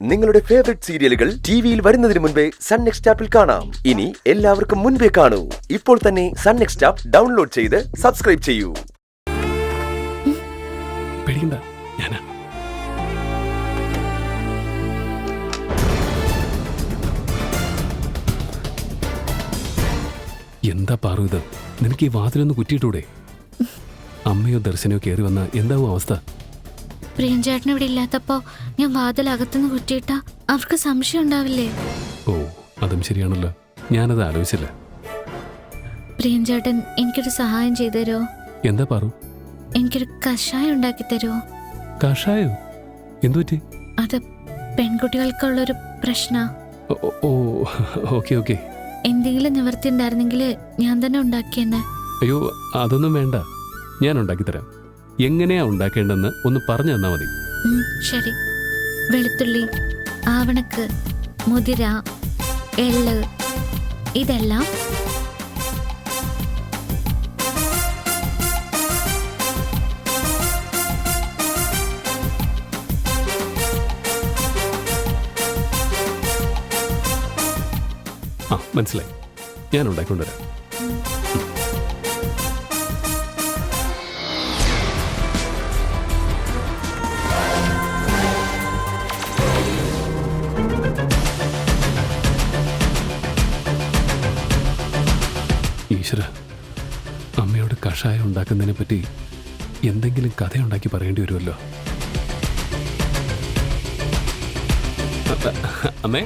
നിങ്ങളുടെ ഫേവറേറ്റ് സീരിയലുകൾ ടിവിയിൽ വരുന്നതിന് മുൻപേ സൺ നെക്സ്റ്റ് ആപ്പിൽ കാണാം. ഇനി എല്ലാവർക്കും മുൻപേ കാണൂ. ഇപ്പോൾ തന്നെ സൺ നെക്സ്റ്റ് ആപ്പ് ഡൗൺലോഡ് ചെയ്ത് സബ്സ്ക്രൈബ് ചെയ്യൂ. പേടിക്കണ്ട, ഞാനാ. എന്താ പാറു ഇത്? നിനക്ക് ഈ വാതിലൊന്ന് കുറ്റിയിട്ടൂടെ? അമ്മയോ ദർശനയോ കയറി വന്ന എന്താവും അവസ്ഥ? പ്രിയൻചേട്ടൻ ഇവിടെ ഇല്ലാത്തപ്പോ ഞാൻ വാതിൽ അകത്തുനിന്ന് കുറ്റിയിട്ട അവർക്ക് സംശയം ഉണ്ടാവില്ലേ? ഓ, അതും ശരിയാണല്ലോ. ഞാനത് ആലോചിച്ചില്ല. പ്രിയൻചേട്ടൻ എനിക്കൊരു സഹായം ചെയ്തു തരുമോ? എന്താ പാറു? എനിക്കൊരു കഷായം ഉണ്ടാക്കി തരുമോ? കഷായോ? എന്തുപറ്റി? അത് പെൺകുട്ടികൾക്കുള്ളൊരു പ്രശ്ന. ഓ, ഓക്കെ ഓക്കെ. എന്തെങ്കിലും നിവർത്തി ഉണ്ടായിരുന്നെങ്കിൽ ഞാൻ തന്നെ ഉണ്ടാക്കിയെന്നെ. അയ്യോ, അതൊന്നും വേണ്ട, ഞാൻ ഉണ്ടാക്കിത്തരാം. എങ്ങനെയാ ഉണ്ടാക്കേണ്ടെന്ന് ഒന്ന് പറഞ്ഞു തന്നാ മതി. ശരി. വെളുത്തുള്ളി, ആവണക്ക്, മുതിര, എള്ള്, ഇതെല്ലാം മനസ്സിലായി. ഞാൻ ഉണ്ടാക്കിക്കൊണ്ടുവരാം. ഈശ്വര, അമ്മയോട് കഷായം ഉണ്ടാക്കുന്നതിനെ പറ്റി എന്തെങ്കിലും കഥയുണ്ടാക്കി പറയേണ്ടി വരുമല്ലോ. അമ്മേ,